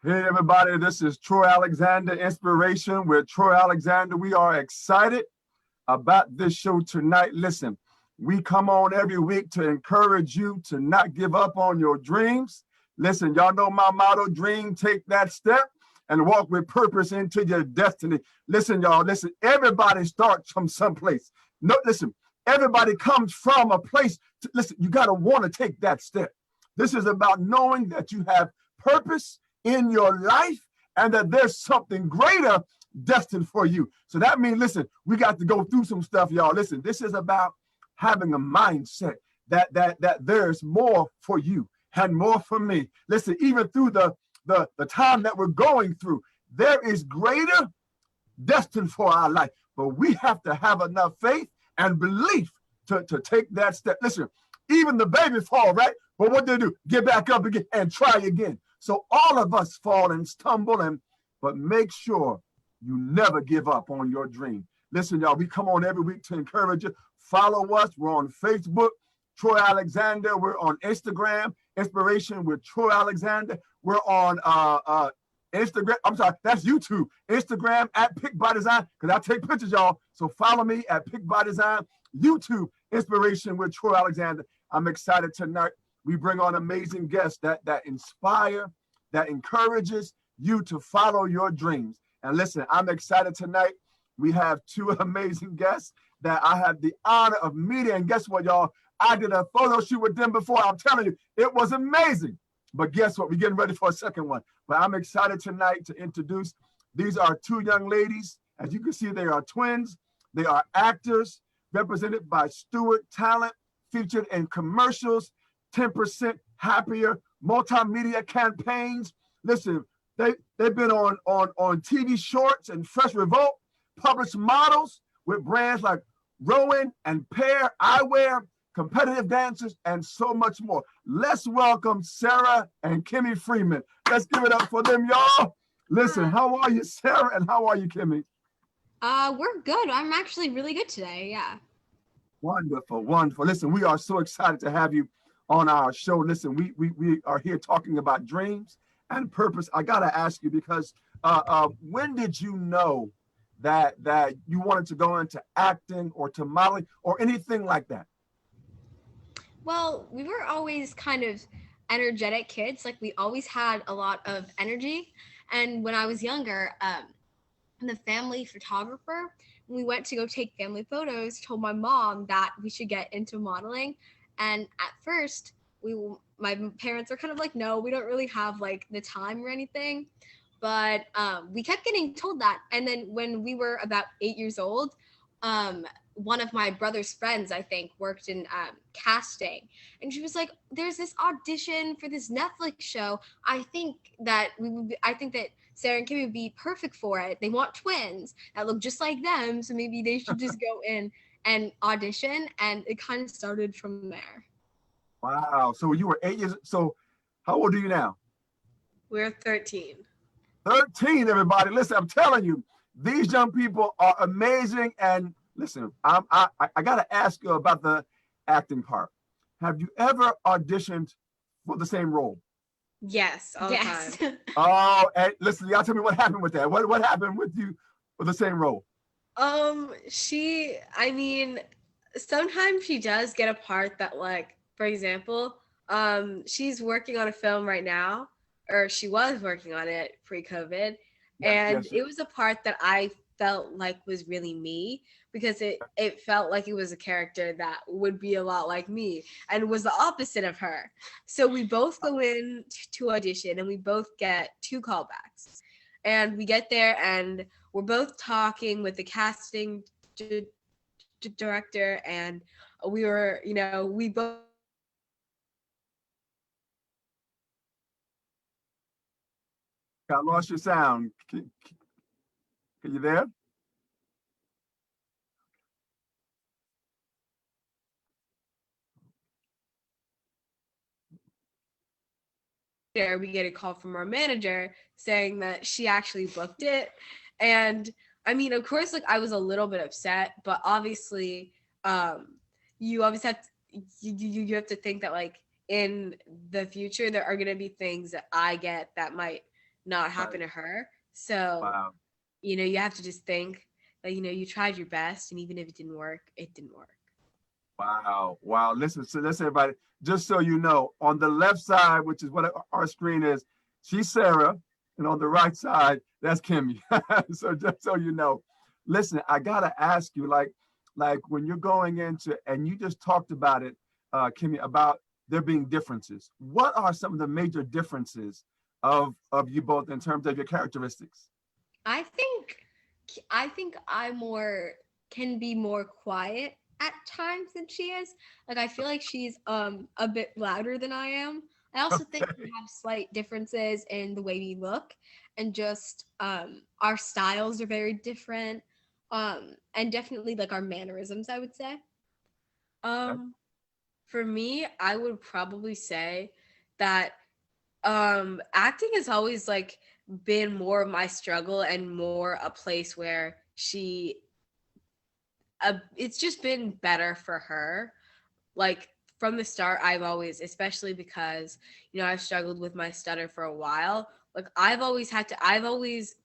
Hey everybody, this is Troy Alexander, Inspiration with Troy Alexander. We are excited about this show tonight. Listen, we come on every week to encourage you to not give up on your dreams. Listen, y'all know my motto, dream, take that step and walk with purpose into your destiny. Listen, y'all, listen, everybody starts from someplace. No, listen, everybody comes from a place. Listen, you got to want to take that step. This is about knowing that you have purpose in your life and that there's something greater destined for you. So that means, listen, we got to go through some stuff, y'all. Listen, this is about having a mindset that there's more for you and more for me. Listen, even through the time that we're going through, there is greater destined for our life. But we have to have enough faith and belief to take that step. Listen, even the baby fall, right? But what do? Get back up again and try again. So all of us fall and stumble, but make sure you never give up on your dream. Listen, y'all, we come on every week to encourage you. Follow us. We're on Facebook, Troy Alexander. We're on Instagram, Inspiration with Troy Alexander. We're on Instagram. I'm sorry, that's YouTube. Instagram at Pick by Design, because I take pictures, y'all. So follow me at Pick by Design. YouTube, Inspiration with Troy Alexander. I'm excited tonight. We bring on amazing guests that inspire, that encourages you to follow your dreams. And listen, I'm excited tonight. We have two amazing guests that I have the honor of meeting. And guess what, y'all? I did a photo shoot with them before. I'm telling you, it was amazing. But guess what? We're getting ready for a second one. But I'm excited tonight to introduce. These are two young ladies. As you can see, they are twins. They are actors, represented by Stewart Talent, featured in commercials, 10% Happier, Multimedia Campaigns. Listen, they've been on TV shorts and Fresh Revolt, published models with brands like Rowan and Eyewear, competitive dancers, and so much more. Let's welcome Sarah and Kimi Freeman. Let's give it up for them, y'all. Listen, how are you, Sarah, and how are you, Kimi? We're good. I'm actually really good today. Yeah. Wonderful, wonderful. Listen, we are so excited to have you on our show. Listen, we are here talking about dreams and purpose. I gotta ask you, because when did you know that you wanted to go into acting or to modeling or anything like that? Well, we were always kind of energetic kids. Like we always had a lot of energy. And when I was younger, the family photographer, when we went to go take family photos, told my mom that we should get into modeling. And at first, my parents were kind of like, no, we don't really have like the time or anything. But we kept getting told that. And then when we were about 8 years old, one of my brother's friends, I think, worked in casting, and she was like, "There's this audition for this Netflix show. I think that Sarah and Kimmy would be perfect for it. They want twins that look just like them, so maybe they should just go in and audition." And it kind of started from there. Wow. So you were 8 years. So how old are you now? We're 13. 13, everybody. Listen, I'm telling you, these young people are amazing. And listen, I got to ask you about the acting part. Have you ever auditioned for the same role? Yes, all the time. Oh, and listen, y'all tell me what happened with that. What happened with you for the same role? I mean, sometimes she does get a part that, like, for example, she's working on a film right now, or she was working on it pre-COVID, and it was a part that I felt like was really me, because it felt like it was a character that would be a lot like me and was the opposite of her. So we both go in to audition and we both get two callbacks. And we get there and we're both talking with the casting director, and we both I lost your sound. Are you there? we get a call from our manager saying that she actually booked it. And I mean, of course, like I was a little bit upset, but obviously, you always have to, you have to think that like in the future there are going to be things that I get that might not Right. happen to her. So, Wow. you have to just think that, you tried your best, and even if it didn't work, it didn't work. Wow. Wow. Listen, so listen, everybody, just so you know, on the left side, which is what our screen is, she's Sarah. And on the right side, that's Kimmy. So just so you know, listen, I gotta ask you, like when you're going into, and you just talked about it, Kimmy, about there being differences. What are some of the major differences of you both in terms of your characteristics? I think I think I more can be more quiet at times than she is. Like I feel like she's a bit louder than I am. I also think we have slight differences in the way we look and just our styles are very different. And definitely like our mannerisms, I would say. Okay. Um, for me, I would probably say that acting has always like been more of my struggle and more a place where it's just been better for her. Like from the start, I've always, especially because I've struggled with my stutter for a while, like I've always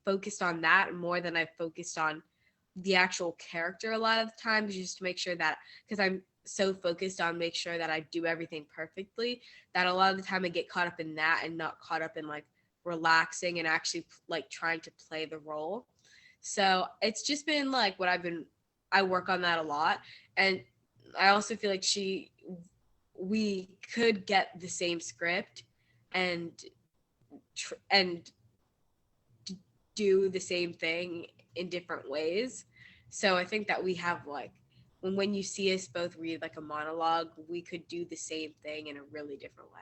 focused on that more than I've focused on the actual character a lot of the times, just to make sure that, because I'm so focused on make sure that I do everything perfectly, that a lot of the time I get caught up in that and not caught up in like relaxing and actually like trying to play the role. So it's just been like I work on that a lot. And I also feel like we could get the same script and and do the same thing in different ways. So I think that we have like when you see us both read like a monologue, we could do the same thing in a really different way.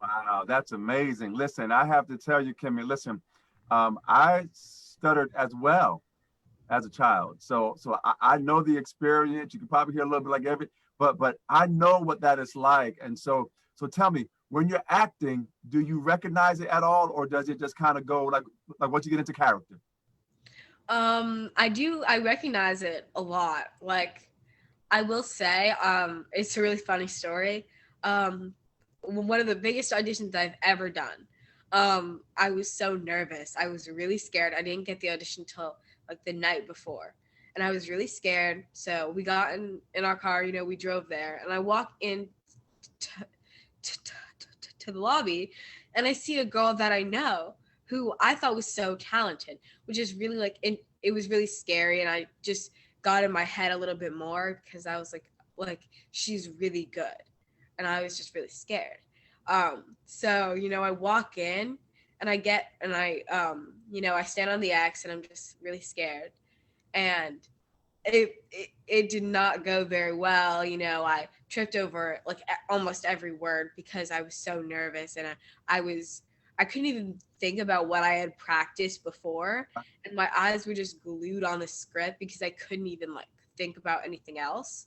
Wow, that's amazing. Listen, I have to tell you, Kimmy, listen, I stuttered as well as a child. So I know the experience. You can probably hear a little bit like but I know what that is like. And so tell me, when you're acting, do you recognize it at all, or does it just kind of go like once you get into character? I recognize it a lot. Like I will say, it's a really funny story. Um, one of the biggest auditions I've ever done. I was so nervous. I was really scared. I didn't get the audition till like the night before, and I was really scared. So we got in our car. We drove there, and I walk in to, to the lobby, and I see a girl that I know who I thought was so talented, which is really like it was really scary, and I just got in my head a little bit more because I was like she's really good, and I was just really scared. So I walk in and I stand on the X and I'm just really scared, and it did not go very well. I tripped over like almost every word because I was so nervous, and I couldn't even think about what I had practiced before, and my eyes were just glued on the script because I couldn't even like think about anything else.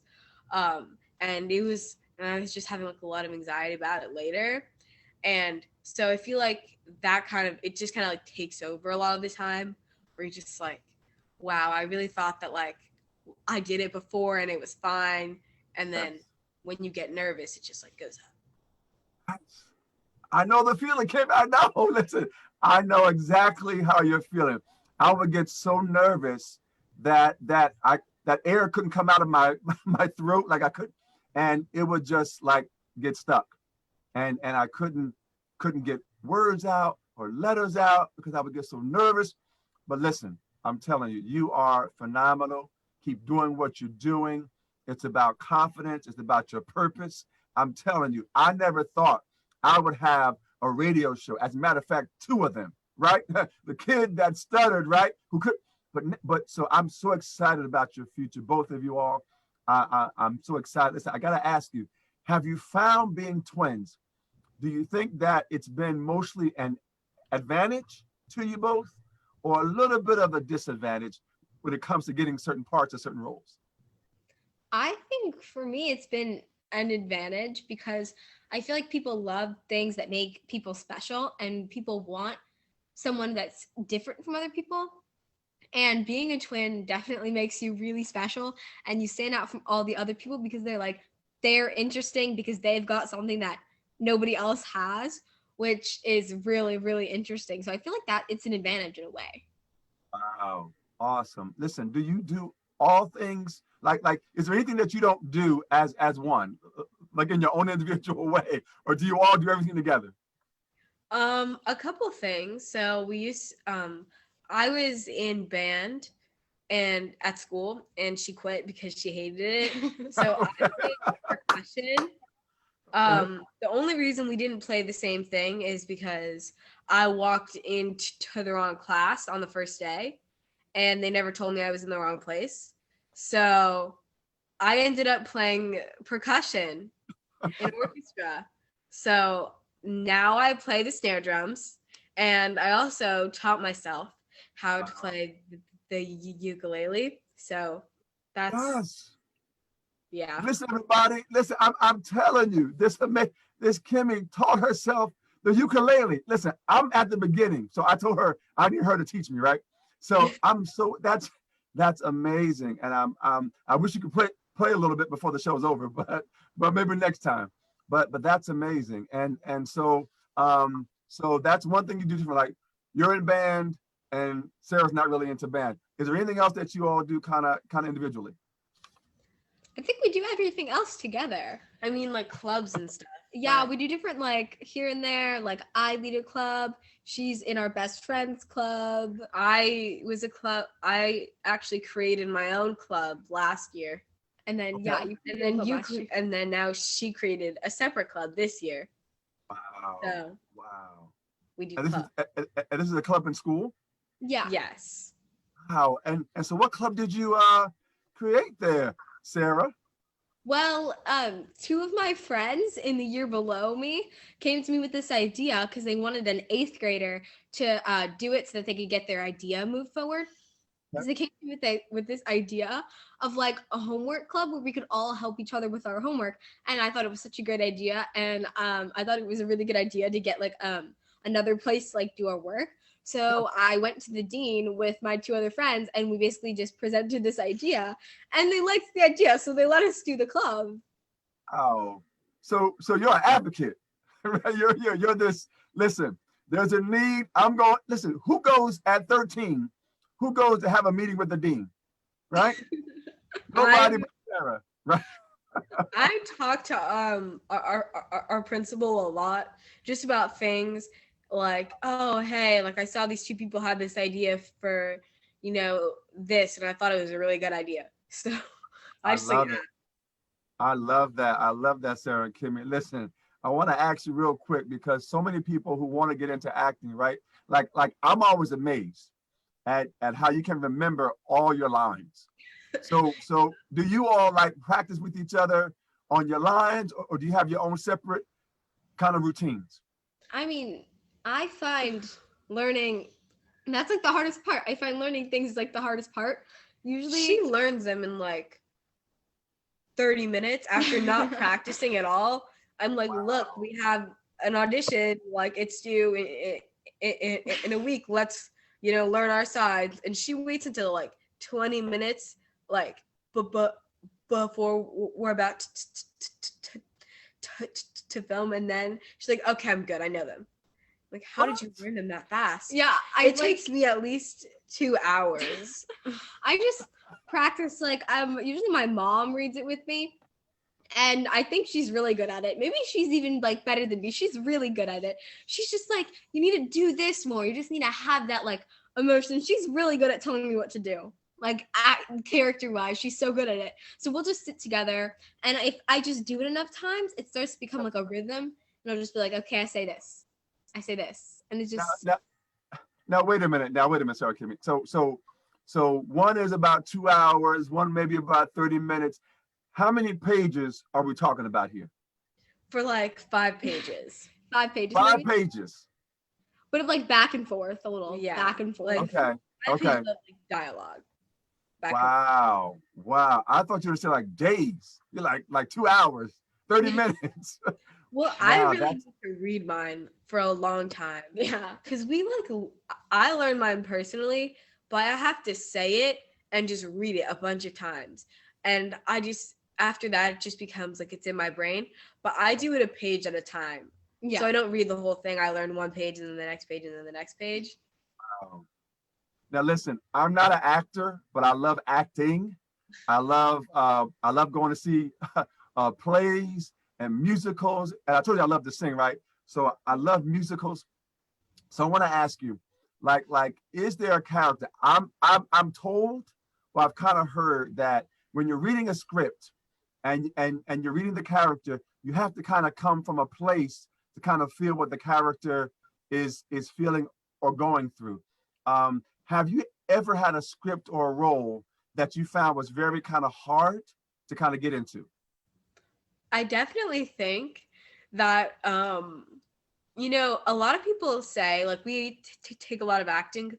And I was just having like a lot of anxiety about it later. And so I feel like that it just kind of like takes over a lot of the time, where you're just like, wow, I really thought that like I did it before and it was fine. And then Yes. when you get nervous, it just like goes up. I know the feeling, Kim. I know. Listen, I know exactly how you're feeling. I would get so nervous that air couldn't come out of my my throat, like I could, and it would just like get stuck, and I couldn't get words out or letters out because I would get so nervous. But listen, I'm telling you, you are phenomenal. Keep doing what you're doing. It's about confidence. It's about your purpose. I'm telling you, I never thought I would have a radio show. As a matter of fact, two of them, right? The kid that stuttered, right? Who could, but so I'm so excited about your future, both of you all. I'm so excited. Listen, I got to ask you, have you found being twins? Do you think that it's been mostly an advantage to you both, or a little bit of a disadvantage when it comes to getting certain parts of certain roles? I think for me, it's been an advantage because I feel like people love things that make people special and people want someone that's different from other people. And being a twin definitely makes you really special and you stand out from all the other people because they're interesting because they've got something that nobody else has. which is really, really interesting. So I feel like that it's an advantage in a way. Wow. Awesome. Listen, do you do all things like is there anything that you don't do as one, like in your own individual way, or do you all do everything together? A couple things. So I was in band and at school, and she quit because she hated it. So I played percussion. The only reason we didn't play the same thing is because I walked into the wrong class on the first day, and they never told me I was in the wrong place. So I ended up playing percussion in orchestra. So now I play the snare drums, and I also taught myself how to play the ukulele. So that's Yes. yeah. Listen, everybody. Listen, I'm telling you, this Kimmy taught herself the ukulele. Listen, I'm at the beginning, so I told her I need her to teach me, right? So that's amazing, and I wish you could play a little bit before the show's over, but maybe next time. But that's amazing, and so that's one thing you do for like you're in band, and Sarah's not really into band. Is there anything else that you all do kind of individually? I think we do everything else together. I mean, like clubs and stuff. Yeah, we do different like here and there. Like I lead a club. She's in our best friends club. I actually created my own club last year. And then Okay. And then now she created a separate club this year. Wow. So Wow. we do And club. this is a club in school? Yeah. Yes. Wow. And so what club did you create there, Sarah? Well, two of my friends in the year below me came to me with this idea because they wanted an 8th grader to do it so that they could get their idea moved forward. So they came to me with this idea of like a homework club where we could all help each other with our homework. And I thought it was such a great idea. And I thought it was a really good idea to get like another place to like do our work. So I went to the dean with my 2 other friends, and we basically just presented this idea, and they liked the idea, so they let us do the club. Oh, so you're an advocate, right? You're this. Listen, there's a need. I'm going. Listen, who goes at 13? Who goes to have a meeting with the dean? Right? Nobody but Sarah. Right? I talk to our principal a lot just about things like, oh hey, like I saw these 2 people had this idea for this, and I thought it was a really good idea. So I just love it. I love that. I love that, Sarah and Kimmy. Listen, I want to ask you real quick because so many people who want to get into acting, right? Like I'm always amazed at how you can remember all your lines. So do you all like practice with each other on your lines, or do you have your own separate kind of routines? I mean, I find learning, and that's like the hardest part. I find learning things like the hardest part. Usually she learns them in like 30 minutes after not practicing at all. I'm like, look, we have an audition, like it's due in a week. Let's, learn our sides. And she waits until like 20 minutes, like, before we're about to film. And then she's like, okay, I'm good. I know them. Like, how did you learn them that fast? Yeah, it takes me at least 2 hours. I just practice like usually my mom reads it with me, and I think she's really good at it. Maybe she's even like better than me. She's really good at it. She's just like, you need to do this more. You just need to have that like emotion. She's really good at telling me what to do. Like character wise, she's so good at it. So we'll just sit together, and if I just do it enough times, it starts to become like a rhythm, and I'll just be like, okay, I say this, and it's just. Now wait a minute. Sorry, Kimmy. So one is about 2 hours. One maybe about 30 minutes. How many pages are we talking about here? For like 5 pages. 5 pages. 5 maybe? pages. But of like back and forth, a little back and forth. Like, okay. Okay. Like dialogue. Wow. I thought you were saying like days. You're like 2 hours, 30 minutes. Well, wow, I really need to read mine for a long time. Yeah. Because I learned mine personally, but I have to say it and just read it a bunch of times. And after that, it just becomes like it's in my brain. But I do it a page at a time. Yeah. So I don't read the whole thing. I learn one page and then the next page and then the next page. Wow. Now listen, I'm not an actor, but I love acting. I love going to see plays and musicals. And I told you I love to sing, right? So I love musicals. So I want to ask you, is there a character? I'm told, well, I've kind of heard that when you're reading a script and you're reading the character, you have to kind of come from a place to kind of feel what the character is feeling or going through. Have you ever had a script or a role that you found was very kind of hard to kind of get into? I definitely think that you know, a lot of people say like we take a lot of acting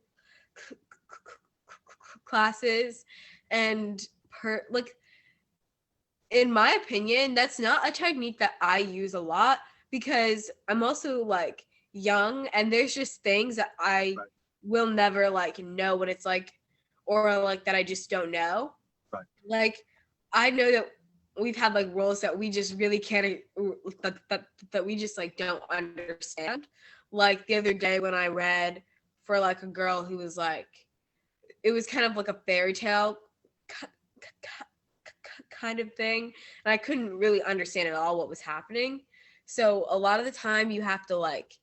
classes and like in my opinion, that's not a technique that I use a lot because I'm also like young and there's just things that I Right. will never like know what it's like or like that I just don't know. Right. Like I know that we've had like roles that we just really can't that we just like don't understand. Like the other day when I read for like a girl who was like it was kind of like a fairy tale kind of thing and I couldn't really understand at all what was happening. So a lot of the time you have to like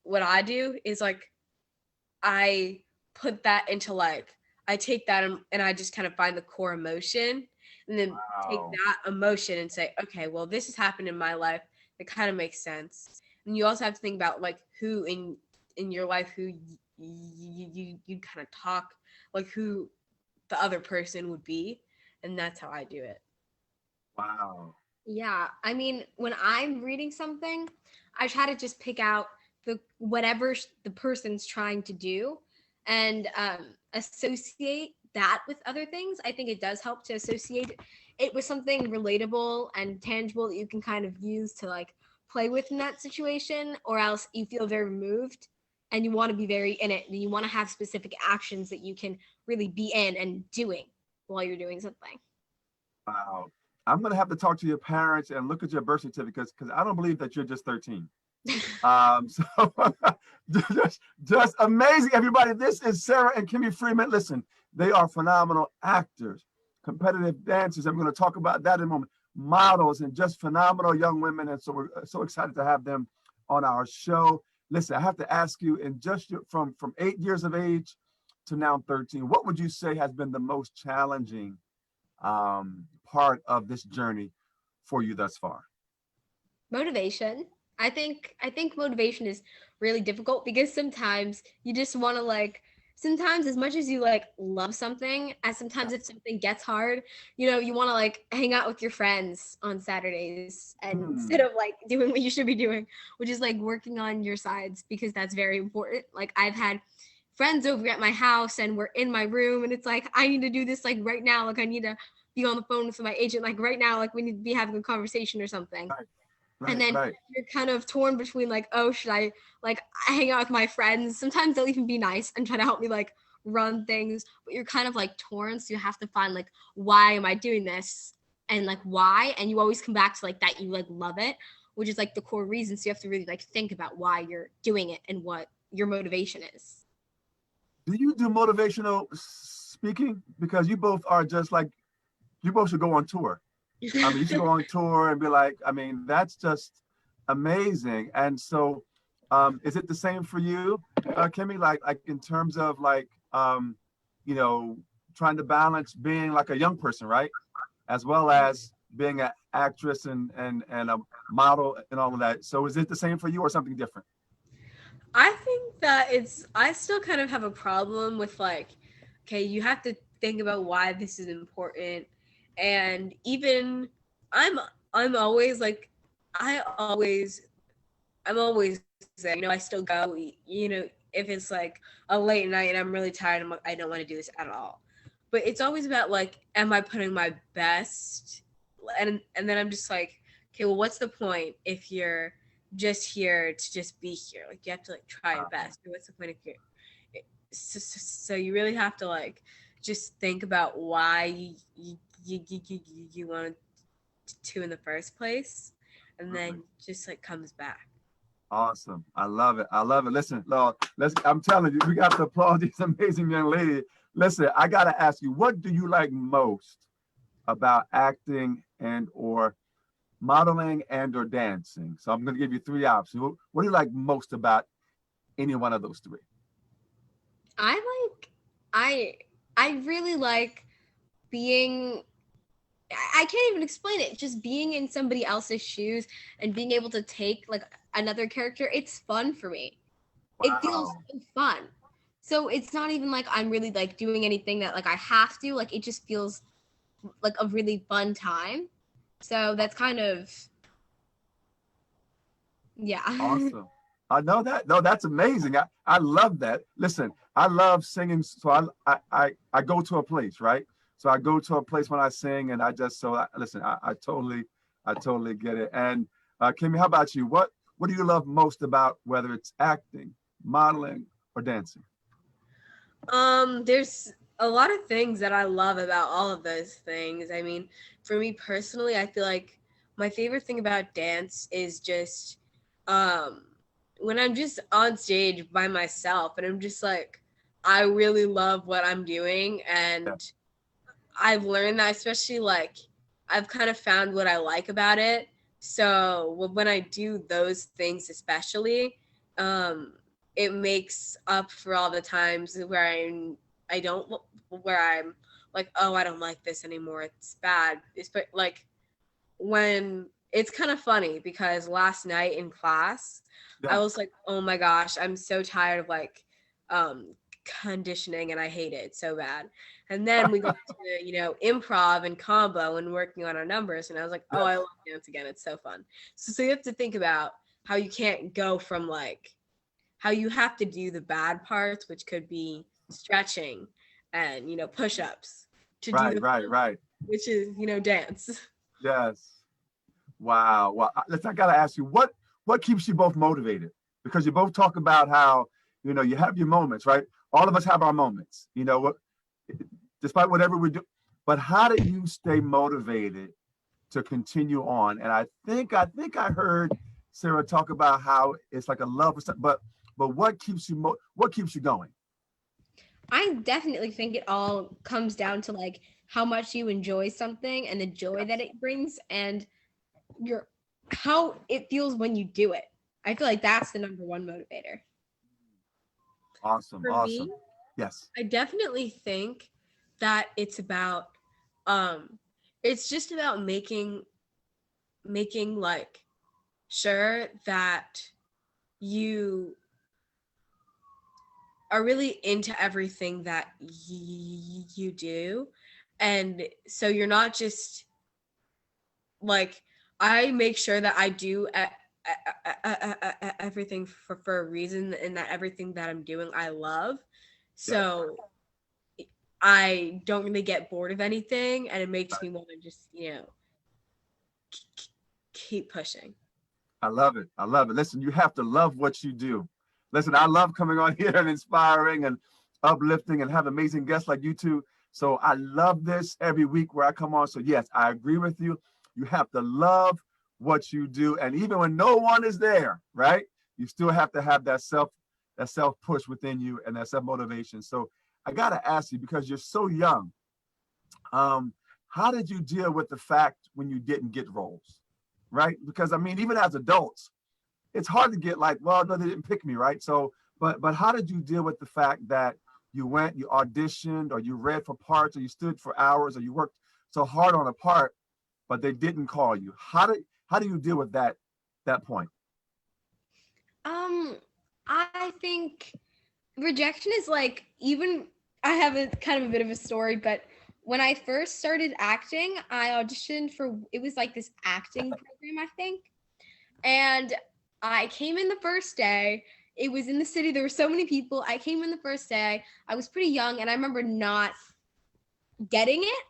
what I do is like I put that into like I take that and I just kind of find the core emotion and then take Wow. that emotion and say, okay, well this has happened in my life. It kind of makes sense. And you also have to think about like who in your life who you kind of talk like who the other person would be, and that's how I do it. Wow. Yeah, I mean, when I'm reading something, I try to just pick out the whatever the person's trying to do and associate that with other things. I think it does help to associate it with something relatable and tangible that you can kind of use to like play with in that situation, or else you feel very removed and you want to be very in it and you want to have specific actions that you can really be in and doing while you're doing something. Wow. I'm gonna have to talk to your parents and look at your birth certificates because I don't believe that you're just 13. So just amazing, everybody. This is Sarah and Kimi Freeman. Listen, they are phenomenal actors, competitive dancers. I'm going to talk about that in a moment. Models and just phenomenal young women, and so we're so excited to have them on our show. Listen, I have to ask you, in just from 8 years of age to now 13, what would you say has been the most challenging part of this journey for you thus far? Motivation. I think motivation is really difficult because sometimes you just want to like sometimes as much as you like love something, as Yeah. sometimes if something gets hard, you know, you want to like hang out with your friends on Saturdays and instead Hmm. of like doing what you should be doing, which is like working on your sides because that's very important. Like I've had friends over at my house and we're in my room and it's like I need to do this like right now, like I need to be on the phone with my agent like right now, like we need to be having a conversation or something, Right, and right, then right. you're kind of torn between like, oh, should I like hang out with my friends? Sometimes they'll even be nice and try to help me like run things, but you're kind of like torn, so you have to find like, why am I doing this, and like why, and you always come back to like that you like love it, which is like the core reason, so you have to really like think about why you're doing it and what your motivation is. Do you do motivational speaking? Because you both are just like, you both should go on tour. I mean, you should go on tour and be like, I mean, that's just amazing. And so, is it the same for you, Kimmy? Like in terms of like, you know, trying to balance being like a young person, right, as well as being an actress and a model and all of that. So, is it the same for you or something different? I think that I still kind of have a problem with like, okay, you have to think about why this is important. And even I'm I'm always like I always I'm always there, you know, I still go, you know, if it's like a late night and I'm really tired, I'm like, I don't want to do this at all. But it's always about like, am I putting my best? And then I'm just like, okay, well, what's the point if you're just here to just be here? Like you have to like try your best. What's the point if you're so you really have to like just think about why you want to in the first place, and then just like comes back. Awesome. I love it. I love it. Listen, Lord, I'm telling you, we got to applaud this amazing young lady. Listen, I got to ask you, what do you like most about acting and or modeling and or dancing? So I'm going to give you three options. What do you like most about any one of those three? I really like being, I can't even explain it. Just being in somebody else's shoes and being able to take like another character, it's fun for me. It feels Wow. so fun. So it's not even like I'm really like doing anything that like I have to. Like it just feels like a really fun time. So that's kind of, yeah. Awesome. I know that. No, that's amazing. I love that. Listen, I love singing. So I go to a place, right? So I go to a place when I sing, and listen. I totally get it. And Kimmy, how about you? What do you love most about whether it's acting, modeling, or dancing? There's a lot of things that I love about all of those things. I mean, for me personally, I feel like my favorite thing about dance is just um when I'm just on stage by myself and I'm just like I really love what I'm doing, Yeah. and I've learned that, especially like I've kind of found what I like about it. So when I do those things, especially, um, it makes up for all the times where I don't where I'm like, oh, I don't like this anymore. It's bad. It's like when it's kind of funny because last night in class, I Yeah. was like, oh my gosh, I'm so tired of like um conditioning and I hate it so bad. And then we got to, improv and combo and working on our numbers. And I was like, oh, Yes. I love dance again. It's so fun. So you have to think about how you can't go from like how you have to do the bad parts, which could be stretching and, push-ups to do Right. the Right. fun, Right. which is, dance. Yes. Wow. Well, I gotta ask you, what keeps you both motivated? Because you both talk about how, you have your moments, right? All of us have our moments, despite whatever we do. But how do you stay motivated to continue on? And I think I heard Sarah talk about how it's like a love for something, but what keeps you going? I definitely think it all comes down to like how much you enjoy something and the joy that Yes. it brings and your how it feels when you do it. I feel like that's the number one motivator. Awesome. For Awesome. me, Yes. I definitely think that um it's just about making like sure that you are really into everything that you do, and so you're not just like I make sure that I do everything for a reason, and that everything that I'm doing I love. Yes. So I don't really get bored of anything, and it makes Right. me want to just, keep pushing. I love it. I love it. Listen, you have to love what you do. Listen, I love coming on here and inspiring and uplifting and have amazing guests like you two. So I love this every week where I come on. So yes, I agree with you. You have to love what you do. And even when no one is there, right? You still have to have that self push within you and that self motivation. So I got to ask you, because you're so young, um, how did you deal with the fact when you didn't get roles? Right? Because I mean, even as adults, it's hard to get like, well, no, they didn't pick me, right? So, but how did you deal with the fact that you went, you auditioned, or you read for parts, or you stood for hours, or you worked so hard on a part, but they didn't call you? How do you deal with that point? Um, I think rejection is like even I have a kind of a bit of a story, but when I first started acting, I auditioned for it was like this acting program, I think. And I came in the first day. It was in the city. There were so many people. I came in the first day. I was pretty young and I remember not getting it.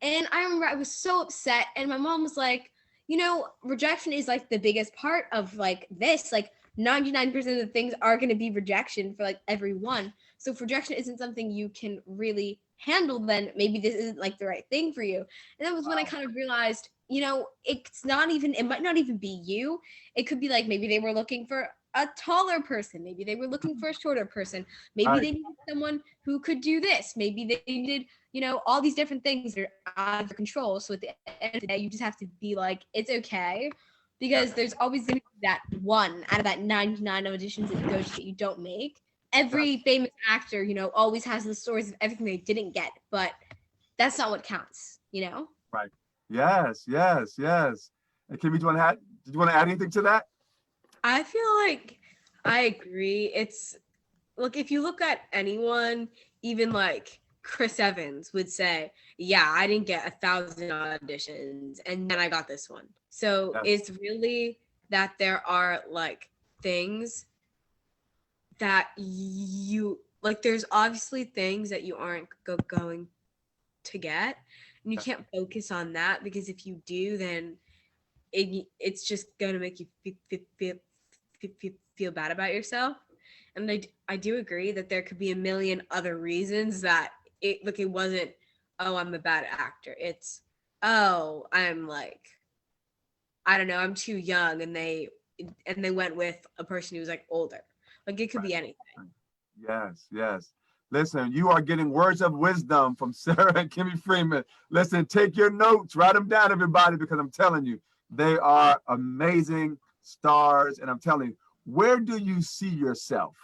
And I remember I was so upset. And my mom was like, rejection is like the biggest part of like this. Like 99% of the things are going to be rejection for like everyone. So if rejection isn't something you can really handle, then maybe this isn't like the right thing for you. And that was when I Wow. kind of realized, it's not even, it might not even be you. It could be like maybe they were looking for a taller person. Maybe they were looking for a shorter person. Maybe they needed someone who could do this. Maybe they needed, all these different things that are out of their control. So at the end of the day, you just have to be like, it's okay. Because there's always going to be that one out of that 99 auditions that you go to that you don't make. Every famous actor, always has the stories of everything they didn't get, but that's not what counts, Right. Yes. And Kimmy, did you want to add anything to that? I feel like I agree. It's look, if you look at anyone, even like Chris Evans would say, yeah, I didn't get 1,000 auditions and then I got this one. So it's really that there are like things that you like, there's obviously things that you aren't going to get, and you can't focus on that, because if you do, then it's just going to make you feel bad about yourself. And I do agree that there could be a million other reasons that it wasn't, oh, I'm a bad actor. It's, oh, I'm like, I don't know, I'm too young, and they went with a person who's like older. Like it could be anything. Yes. Listen, you are getting words of wisdom from Sarah and Kimi Freeman. Listen, take your notes, write them down, everybody, because I'm telling you, they are amazing stars. And I'm telling you, where do you see yourself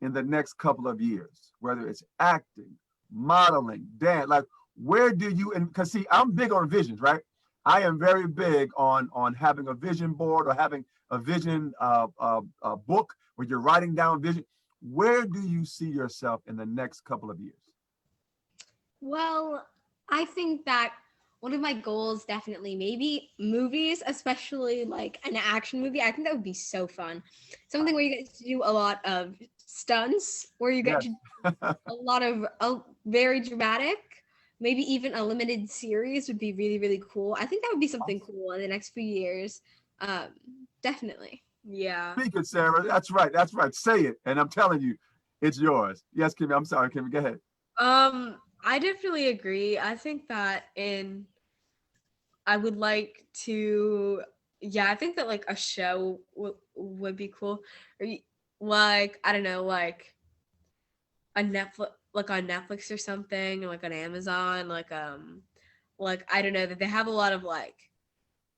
in the next couple of years? Whether it's acting, modeling, dance, like where do you, and because see, I'm big on visions, right? I am very big on having a vision board or having a vision book where you're writing down vision. Where do you see yourself in the next couple of years? Well, I think that one of my goals, definitely, maybe movies, especially like an action movie. I think that would be so fun. Something where you get to do a lot of stunts, where you get to do a lot of very dramatic, maybe even a limited series would be really, really cool. I think that would be something cool in the next few years. Definitely. Yeah. Speak it, Sarah. That's right. Say it. And I'm telling you, it's yours. Yes, Kimmy. I'm sorry, Kimmy. Go ahead. I definitely agree. I think that I would like to, I think that like a show would be cool. Or like, I don't know, like a Netflix, like on Netflix or something, or like on Amazon, like I don't know, that they have a lot of like,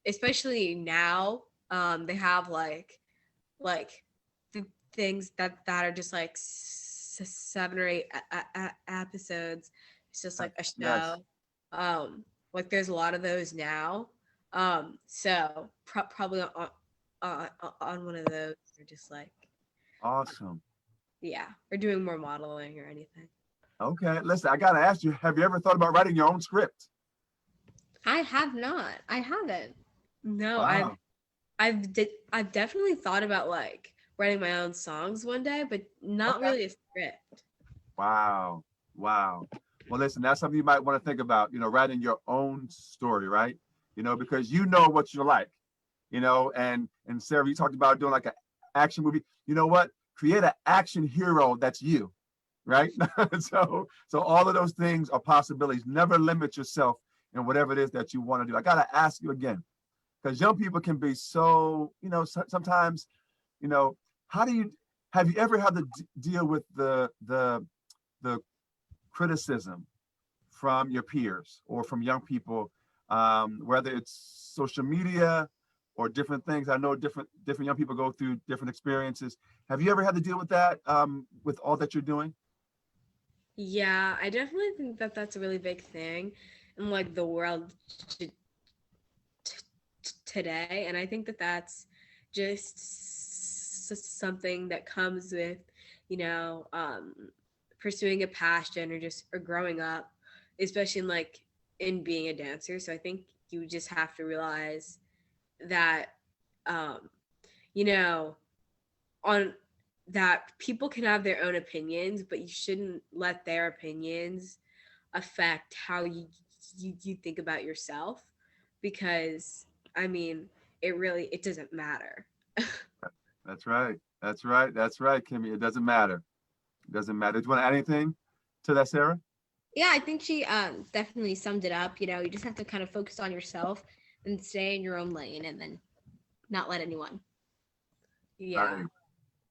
especially now, they have like the things that are just like 7 or 8 episodes. It's just like a show. Yes. Like there's a lot of those now. So probably on one of those, they're just like awesome. Yeah, or doing more modeling or anything. Okay, listen, I gotta ask you, have you ever thought about writing your own script? I have not. I haven't. No, wow. I've definitely thought about like writing my own songs one day, but not really a script. Wow. Well, listen, that's something you might want to think about, writing your own story, right? Because you know what you're like, and Sarah, you talked about doing like an action movie. You know what? Create an action hero that's you, right? So all of those things are possibilities. Never limit yourself in whatever it is that you want to do. I got to ask you again, because young people can be so, sometimes, have you ever had to deal with the criticism from your peers or from young people, whether it's social media or different things? I know different young people go through different experiences. Have you ever had to deal with that with all that you're doing? Yeah, I definitely think that that's a really big thing in like the world today, and I think that that's just something that comes with pursuing a passion or growing up, especially in being a dancer. So I think you just have to realize that on that people can have their own opinions, but you shouldn't let their opinions affect how you think about yourself, because I mean it doesn't matter. That's right, Kimmy. It doesn't matter. Do you want to add anything to that, Sarah? Yeah, I think she definitely summed it up. You just have to kind of focus on yourself, and stay in your own lane and then not let anyone. Yeah. Right.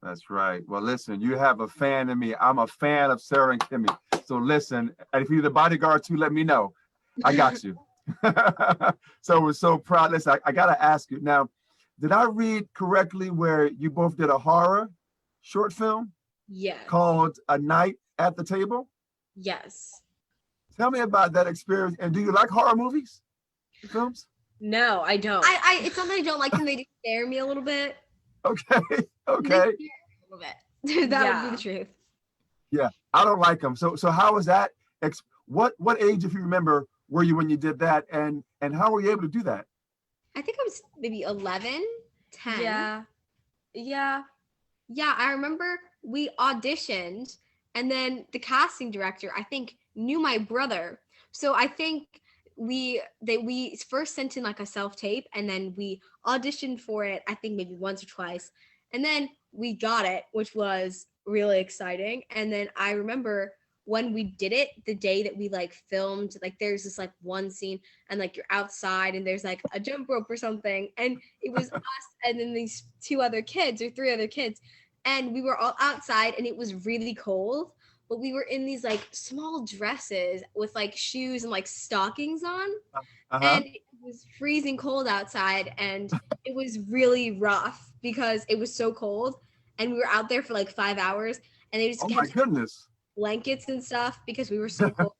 That's right. Well, listen, you have a fan in me. I'm a fan of Sarah and Kimmy. So listen, and if you're the bodyguard too, let me know. I got you. So we're so proud. Listen, I got to ask you now, did I read correctly where you both did a horror short film Yes. called A Night at the Table? Yes. Tell me about that experience. And do you like horror movies, films? No, I don't. I it's not that I don't like them, they just scare me a little bit. Okay. They Okay. scare me a little bit. That would Yeah. be the truth. Yeah, I don't like them. So how was that? What age, if you remember, were you when you did that, and how were you able to do that? I think I was maybe 11, 10. Yeah. Yeah. Yeah, I remember we auditioned, and then the casting director, I think, knew my brother. So I think we first sent in like a self tape, and then we auditioned for it. I think maybe once or twice, and then we got it, which was really exciting. And then I remember when we did it, the day that we like filmed, like there's this like one scene, and like you're outside, and there's like a jump rope or something, and it was us, and then these two other kids or three other kids, and we were all outside, and it was really cold, but we were in these like small dresses with like shoes and like stockings on, Uh-huh. and it was freezing cold outside, and it was really rough because it was so cold, and we were out there for like 5 hours, and they just Oh my kept goodness. blankets and stuff because we were so cold,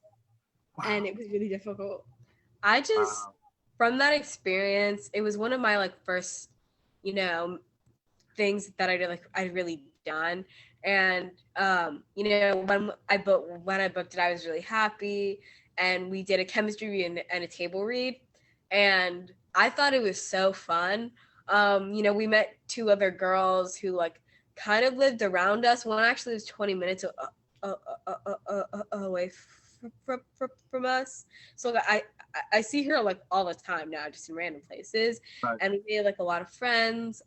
and Wow. it was really difficult. I just Wow. from that experience, it was one of my like first, you know, things that I really done. And you know, when I booked it, I was really happy. And we did a chemistry read and a table read. And I thought it was so fun. You know, we met two other girls who like kind of lived around us. One actually was 20 minutes away from us. So like, I see her like all the time now, just in random places. Right. And we made like a lot of friends.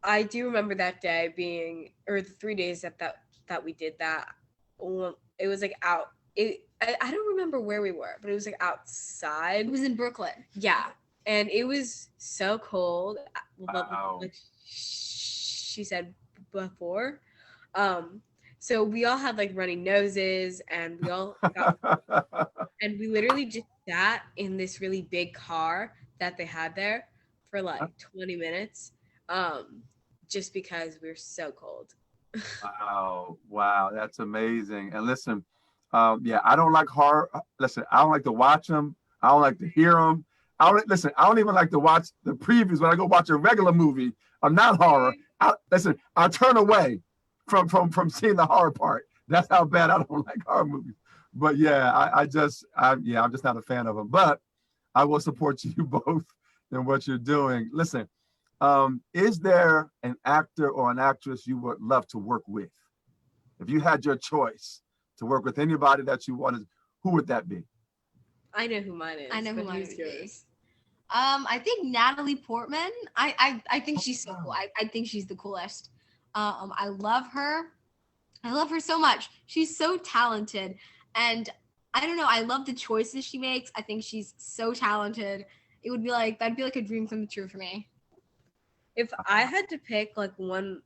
I do remember that day being, or the 3 days that we did that. It was like out. I don't remember where we were, but it was like outside. It was in Brooklyn. Yeah, and it was so cold. Wow. Like she said before. So we all had like runny noses, and we all got, and we literally just sat in this really big car that they had there for like 20 minutes. Just because we were so cold. Wow. Wow. That's amazing. And listen, yeah, I don't like horror. Listen, I don't like to watch them. I don't like to hear them. Listen, I don't even like to watch the previews when I go watch a regular movie. I'm not horror. Listen, I turn away from seeing the horror part. That's how bad I don't like horror movies. But yeah, I'm just not a fan of them. But I will support you both in what you're doing. Listen, is there an actor or an actress you would love to work with? If you had your choice to work with anybody that you wanted, who would that be? I know who mine is. I know who but mine who's would be. yours? I think Natalie Portman. I think she's so cool. I think she's the coolest. I love her. I love her so much. She's so talented, and I don't know. I love the choices she makes. I think she's so talented. It would be like that'd be like a dream come true for me. If I had to pick like one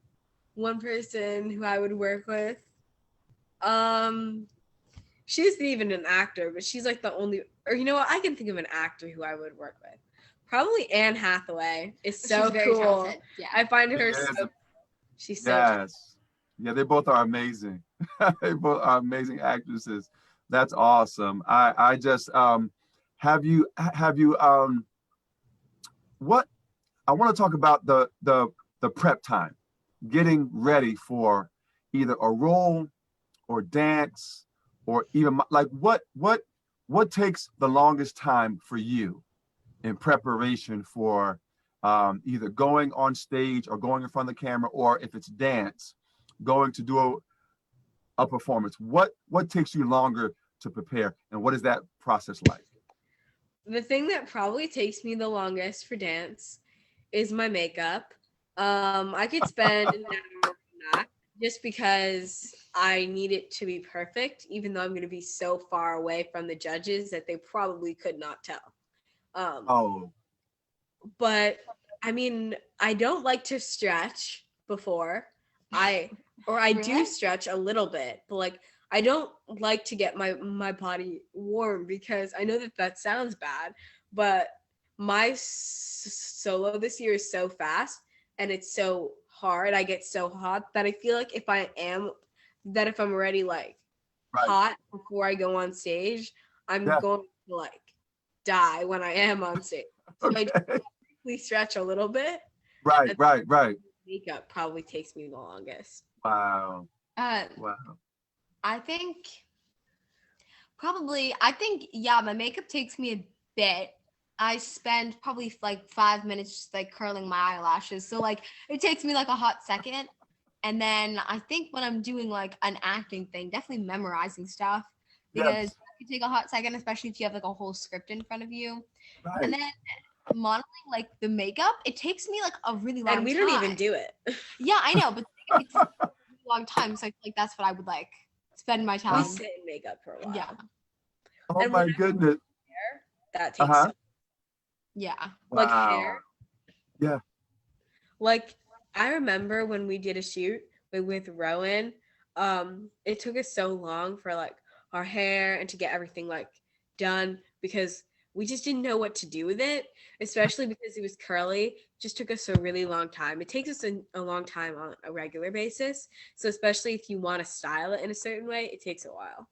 person who I would work with, she isn't even an actor, but she's like the only, or you know what? I can think of an actor who I would work with. Probably Anne Hathaway is so She's very cool. talented. Yeah. I find her Yes. so. She's so. Talented. Yes. Yeah, they both are amazing. They both are amazing actresses. That's awesome. I just have you what I want to talk about the prep time, getting ready for either a role or dance, or even like what takes the longest time for you in preparation for either going on stage or going in front of the camera, or if it's dance, going to do a performance. What takes you longer to prepare, and what is that process like? The thing that probably takes me the longest for dance is my makeup. I could spend an hour on that just because I need it to be perfect, even though I'm going to be so far away from the judges that they probably could not tell. Oh, But I mean, I don't like to stretch before I do Really? stretch a little bit, but like I don't like to get my body warm because I know that that sounds bad, but my solo this year is so fast and it's so hard. I get so hot that I feel like if I'm already like right. hot before I go on stage, I'm Yeah. going to like die when I am on stage. So I Okay. we stretch a little bit, Right, and right, right. makeup probably takes me the longest. Wow. Uh, Wow. I think I think, yeah, my makeup takes me a bit. I spend probably like 5 minutes just like curling my eyelashes. So like it takes me like a hot second. And then I think when I'm doing like an acting thing, definitely memorizing stuff because Yes. it can take a hot second, especially if you have like a whole script in front of you. And Right. then modeling like the makeup, it takes me like a really And long we don't time. even do it. Yeah, I know, but it takes a really long time. So I feel like that's what I would like spend my We time. sit in makeup for a while. Yeah. Oh And when my goodness. hair, that takes Uh-huh. so Yeah. like Wow. hair. Yeah. Like I remember when we did a shoot with Rowan, it took us so long for like our hair and to get everything like done because we just didn't know what to do with it, especially because it was curly. It just took us a really long time. It takes us a long time on a regular basis. So especially if you want to style it in a certain way, it takes a while.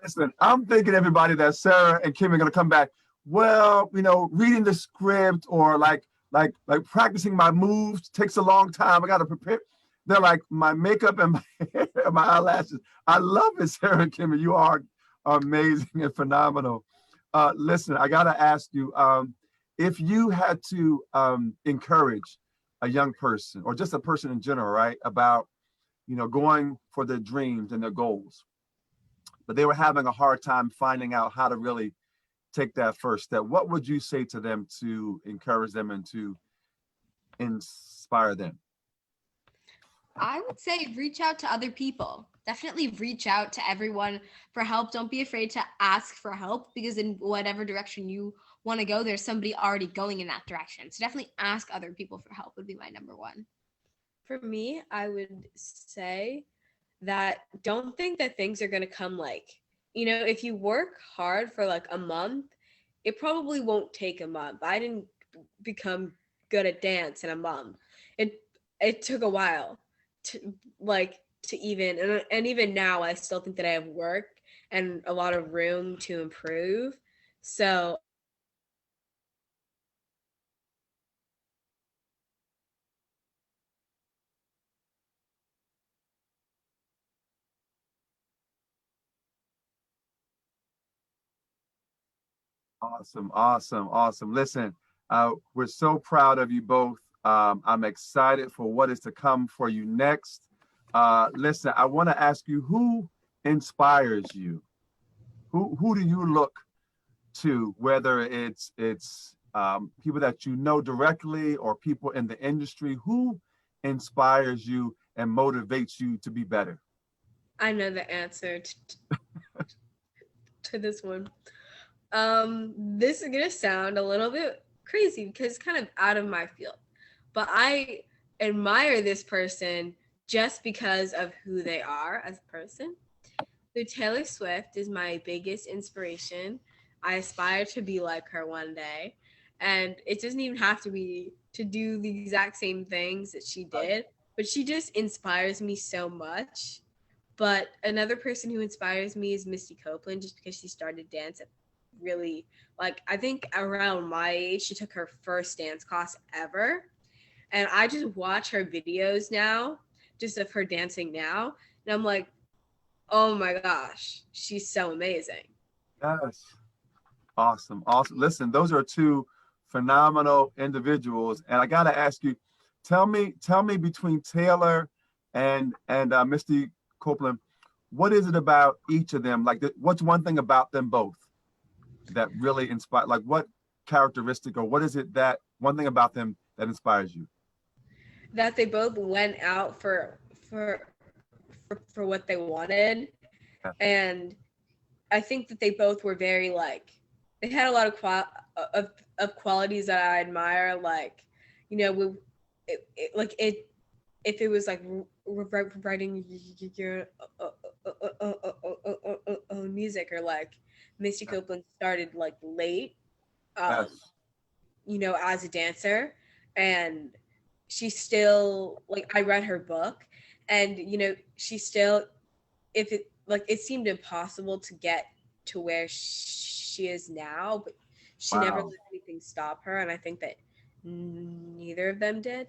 Listen, I'm thinking everybody that Sarah and Kim are gonna come back. Well, reading the script or like practicing my moves takes a long time. I gotta prepare. They're like my makeup and my hair and my eyelashes. I love it, Sarah and Kim. You are amazing and phenomenal. Listen, I gotta ask you, if you had to encourage a young person or just a person in general, right, about going for their dreams and their goals, but they were having a hard time finding out how to really take that first step. What would you say to them to encourage them and to inspire them? I would say reach out to other people. Definitely reach out to everyone for help. Don't be afraid to ask for help because in whatever direction you want to go, there's somebody already going in that direction. So definitely ask other people for help would be my number one. For me, I would say that don't think that things are going to come like, if you work hard for like a month, it probably won't take a month. I didn't become good at dance in a month. It took a while to even and even now I still think that I have work and a lot of room to improve. So Awesome, awesome, awesome. Listen, we're so proud of you both. I'm excited for what is to come for you next. Listen, I want to ask you, who inspires you? Who do you look to, whether it's people that you know directly or people in the industry? Who inspires you and motivates you to be better? I know the answer to this one. This is gonna sound a little bit crazy because it's kind of out of my field, but I admire this person just because of who they are as a person. So Taylor Swift is my biggest inspiration. I aspire to be like her one day, and it doesn't even have to be to do the exact same things that she did, but she just inspires me so much. But another person who inspires me is Misty Copeland, just because she started dance at really, like, I think around my age, she took her first dance class ever. And I just watch her videos now, just of her dancing now. And I'm like, oh my gosh, she's so amazing. Yes. Awesome. Awesome. Listen, those are two phenomenal individuals. And I gotta ask you, tell me between Taylor and Misty Copeland, what is it about each of them? Like, what's one thing about them both that really inspire? Like, what characteristic or what is it that one thing about them that inspires you? That they both went out for what they wanted. Yeah. And I think that they both were very like they had a lot of qualities that I admire. Like, you know, if it was like writing your own music, or like Misty Copeland started like late, Yes. you know, as a dancer, and she still, like, I read her book, and you know, she still, if it like, it seemed impossible to get to where she is now, but she never Wow. let anything stop her, and I think that neither of them did.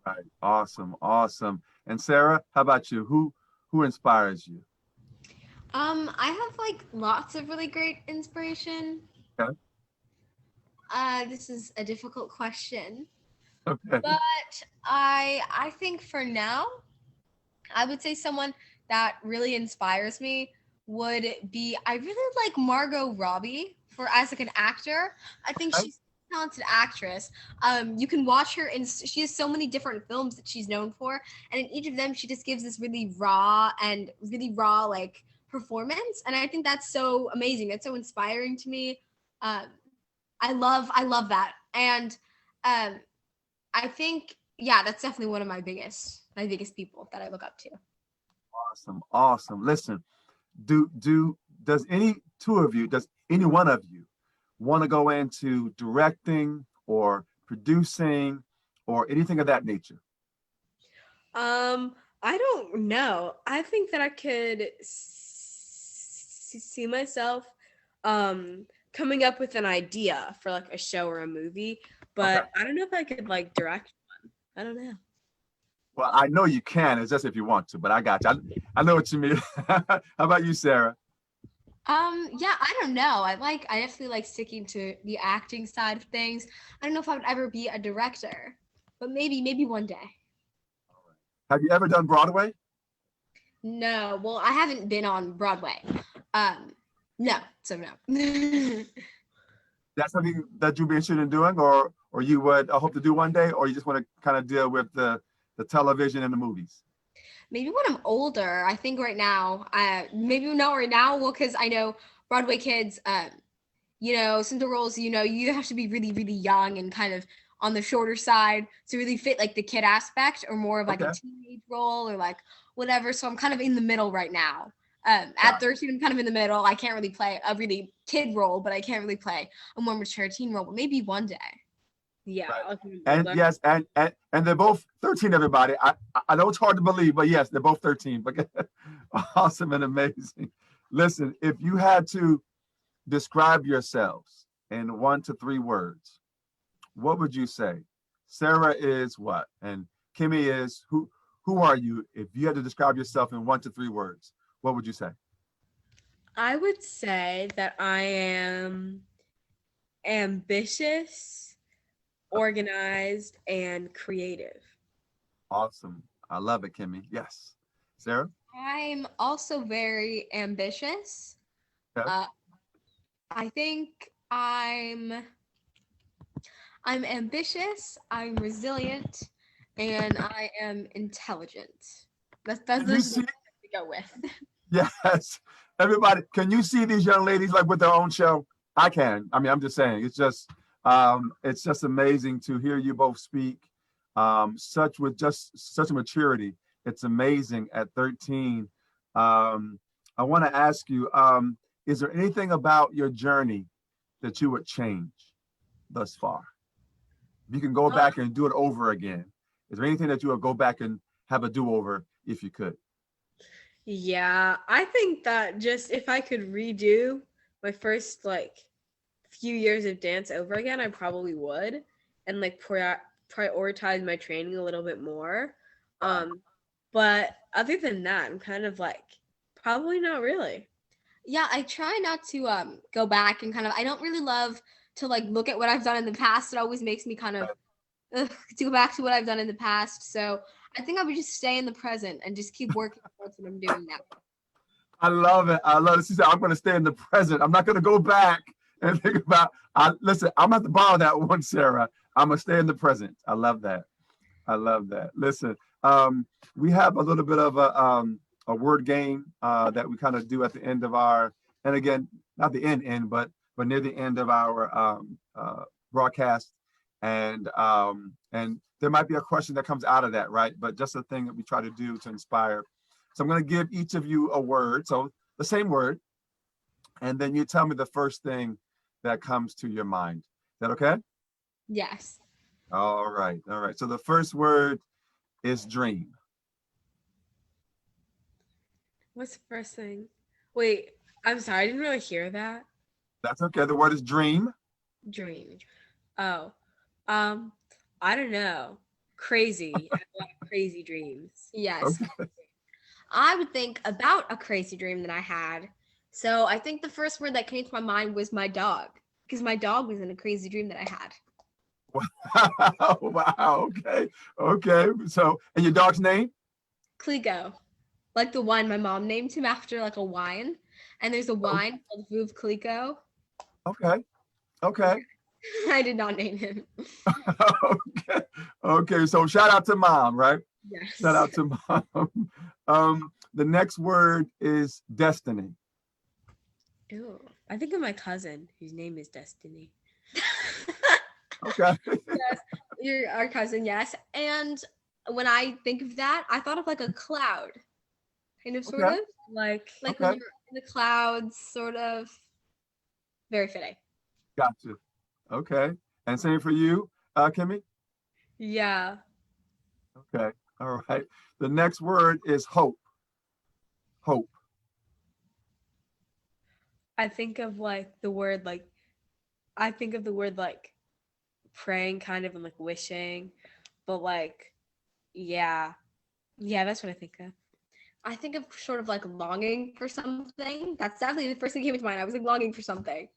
Right. Awesome. Awesome. And Sarah, how about you? Who inspires you? I have like lots of really great inspiration. Okay. This is a difficult question, Okay. but I think for now, I would say someone that really inspires me would be, I really like Margot Robbie for as like an actor. I think Okay. she's a talented actress. You can watch her in, she has so many different films that she's known for, and in each of them she just gives this really raw like performance, and I think that's so amazing. That's so inspiring to me. Um, I love that, and um, I think yeah, that's definitely one of my biggest people that I look up to. Awesome. Awesome. Listen, does any two of you, does any one of you want to go into directing or producing or anything of that nature? I don't know. I think that I could see myself coming up with an idea for like a show or a movie, Okay. but I don't know if I could like direct one. I don't know. Well, I know you can. It's just if you want to, but I got you. I know what you mean. How about you, Sarah? Yeah, I don't know. I definitely like sticking to the acting side of things. I don't know if I would ever be a director, but maybe one day. Have you ever done Broadway? No, well, I haven't been on Broadway. Um, no, so no. That's something that you'd be interested in doing, or you would hope to do one day, or you just want to kind of deal with the television and the movies? Maybe when I'm older. I think right now, maybe not right now. Well, because I know Broadway kids, you know, some of the roles, you know, you have to be really, really young and kind of on the shorter side to really fit like the kid aspect, or more of like a Okay. teenage role or like whatever. So I'm kind of in the middle right now. At Got 13, I'm kind of in the middle. I can't really play a really kid role, but I can't really play a more mature teen role. But maybe one day. Yeah, right. like when I'm And older. yes, and they're both 13, everybody. I know it's hard to believe, but yes, they're both 13. But awesome and amazing. Listen, if you had to describe yourselves in 1 to 3 words, what would you say? Sarah is what? And Kimmy is who? Who are you? If you had to describe yourself in 1 to 3 words, what would you say? I would say that I am ambitious, organized, and creative. Awesome. I love it, Kimmy. Yes. Sarah? I'm also very ambitious. Okay. Uh, I think I'm ambitious, I'm resilient, and I am intelligent. Can you Those are the see? ones to go with. Yes. Everybody, can you see these young ladies like with their own show? I can. I mean, I'm just saying, it's just amazing to hear you both speak. Such with just such a maturity. It's amazing at 13. I want to ask you, is there anything about your journey that you would change thus far? If you can go Uh, back and do it over again, is there anything that you would go back and have a do-over if you could? yeah, I think that just if I could redo my first like few years of dance over again, I probably would, and like prioritize my training a little bit more. Um, but other than that, I'm kind of like probably not really. Yeah, I try not to go back and kind of, I don't really love to like look at what I've done in the past. It always makes me kind of to go back to what I've done in the past. So I think I would just stay in the present and just keep working towards what I'm doing now. I love it. I love it. She said, I'm going to stay in the present. I'm not going to go back and think about, listen, I'm going to have to borrow that one, Sarah. I'm going to stay in the present. I love that. I love that. Listen, we have a little bit of a word game that we kind of do at the end of our, and again, not the end, but but near the end of our broadcast. And there might be a question that comes out of that, right? But just a thing that we try to do to inspire. So I'm going to give each of you a word. So the same word. And then you tell me the first thing that comes to your mind. Is that okay? Yes. All right. All right. So the first word is dream. What's the first thing? Wait, I'm sorry, I didn't really hear that. That's okay. The word is dream. Dream. Oh, I don't know. Crazy. I have a lot of crazy dreams. Yes. Okay. I would think about a crazy dream that I had. So I think the first word that came to my mind was my dog, because my dog was in a crazy dream that I had. Wow. Okay. Okay. So, and your dog's name? Clico, like the wine my mom named him after, like a wine. And there's a wine called Veuve Clicquot. Okay. Okay. I did not name him. Okay. Okay. So shout out to mom, right? Yes. Shout out to mom. The next word is destiny. Ew. I think of my cousin whose name is Destiny. Okay. Yes, you're our cousin, yes. And when I think of that, I thought of like a cloud, kind of, sort Okay. of. Like Like Okay. when you're in the clouds, sort of. Very fitting. Gotcha. Okay. And same for you, Kimmy? yeah. Okay. All right. The next word is hope. Hope. I think of like the word like I think of the word like praying kind of and like wishing, but like yeah. Yeah, that's what I think of. I think of sort of like longing for something. That's definitely the first thing that came to mind. I was like longing for something.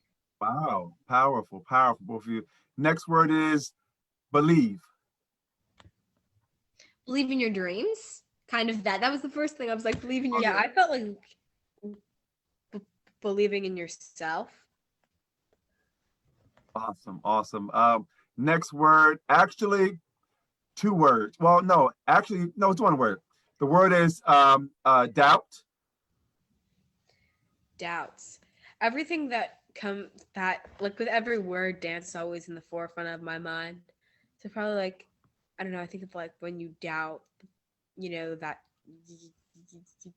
Wow. Powerful. Powerful. Both of you. Next word is believe. Believe in your dreams. Kind of that. That was the first thing. I was like, believe in your Yeah, I dreams. felt like believing in yourself. Awesome. Awesome. Next word, actually, two words. Well, no, actually, no, it's one word. The word is doubt. Doubts. Everything that like with every word, dance is always in the forefront of my mind. So probably like I don't know, I think of like when you doubt, that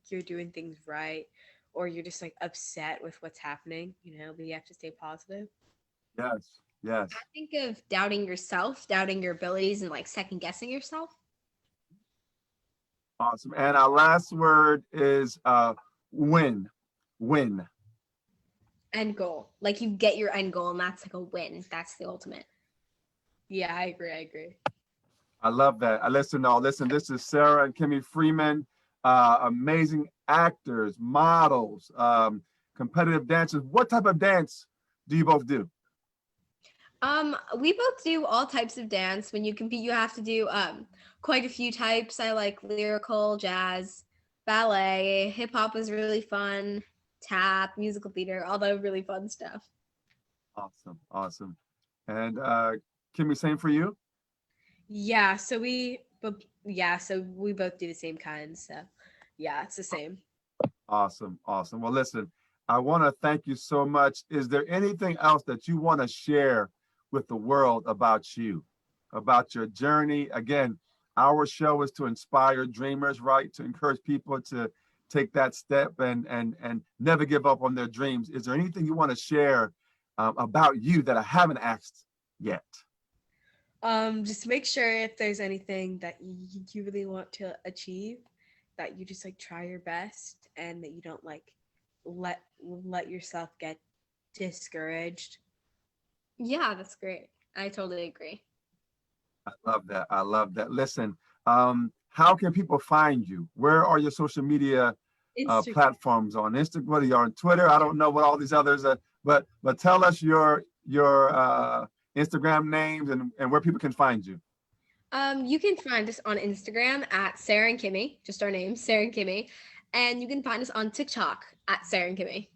you're doing things right, or you're just like upset with what's happening, but you have to stay positive. Yes. Yes. I think of doubting yourself, doubting your abilities, and like second guessing yourself. Awesome. And our last word is win. Win. End goal. Like you get your end goal, and that's like a win. That's the ultimate. Yeah, I agree. I love that. I listen. No, listen. This is Sarah and Kimi Freeman, amazing actors, models, competitive dancers. What type of dance do you both do? We both do all types of dance. When you compete, you have to do quite a few types. I like lyrical, jazz, ballet, hip hop is really fun, tap, musical theater, all the really fun stuff. Awesome. Awesome. And Kimmy, same for you? Yeah, so we both do the same kind, so yeah, it's the same. Awesome. Awesome. Well, listen, I want to thank you so much. Is there anything else that you want to share with the world about you, about your journey? Again, our show is to inspire dreamers, right? To encourage people to take that step and never give up on their dreams. Is there anything you want to share about you that I haven't asked yet? Just make sure if there's anything that you really want to achieve, that you just like try your best and that you don't like let yourself get discouraged. Yeah, that's great. I totally agree. I love that. I love that. Listen, how can people find you? Where are your social media Instagram. platforms on Instagram? What are you on Twitter? I don't know what all these others are, but tell us your Instagram names and where people can find you. You can find us on Instagram at Sarah and Kimmy, just our names, Sarah and Kimmy, and you can find us on TikTok at Sarah and Kimmy.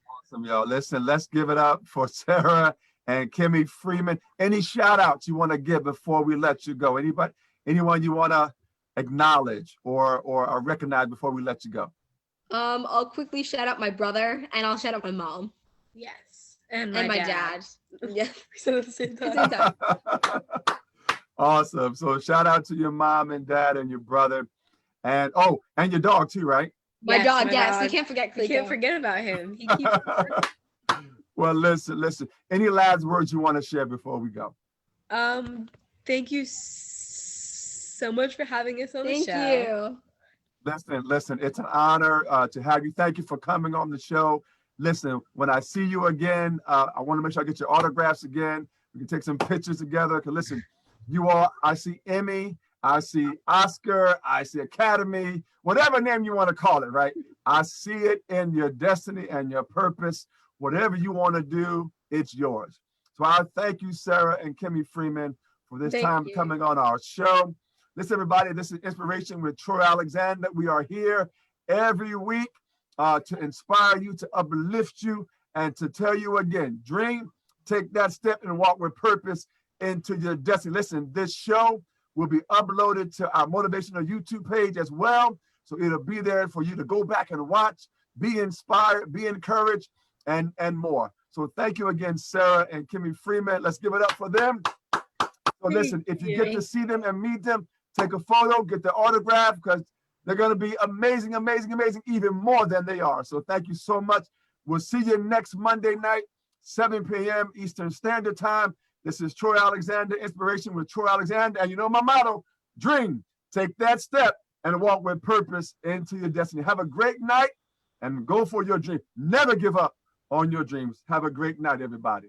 Awesome, y'all. Listen, let's give it up for Sarah and Kimi Freeman. Any shout outs you want to give before we let you go? Anyone you want to acknowledge or recognize before we let you go? I'll quickly shout out my brother and I'll shout out my mom. Yes. And and my my dad. dad. Yeah. We said it at the same At the time. same time. Awesome. So shout out to your mom and dad and your brother. And oh, and your dog too, right? My Yes, dog, my yes. We dog. can't forget We can't Clico. forget about him. He keeps Well, listen. Any last words you want to share before we go? Thank you so much for having us on the Thank show. you. Listen, it's an honor to have you. Thank you for coming on the show. Listen, when I see you again, I want to make sure I get your autographs again. We can take some pictures together. Because listen, you all, I see Emmy, I see Oscar, I see Academy, whatever name you want to call it, right? I see it in your destiny and your purpose. Whatever you want to do, it's yours. So I thank you, Sarah and Kimi Freeman, for this Thank time you. coming on our show. Listen, everybody, this is Inspiration with Troy Alexander. We are here every week to inspire you, to uplift you, and to tell you again, dream, take that step and walk with purpose into your destiny. Listen, this show will be uploaded to our motivational YouTube page as well. So it'll be there for you to go back and watch, be inspired, be encouraged, and more. So thank you again, Sarah and Kimi Freeman. Let's give it up for them. So listen, if you get to see them and meet them, take a photo, get their autograph, because they're going to be amazing, amazing, amazing, even more than they are. So thank you so much. We'll see you next Monday night, 7 p.m. Eastern Standard Time. This is Troy Alexander, Inspiration with Troy Alexander. And you know my motto, dream, take that step and walk with purpose into your destiny. Have a great night and go for your dream. Never give up on your dreams. Have a great night, everybody.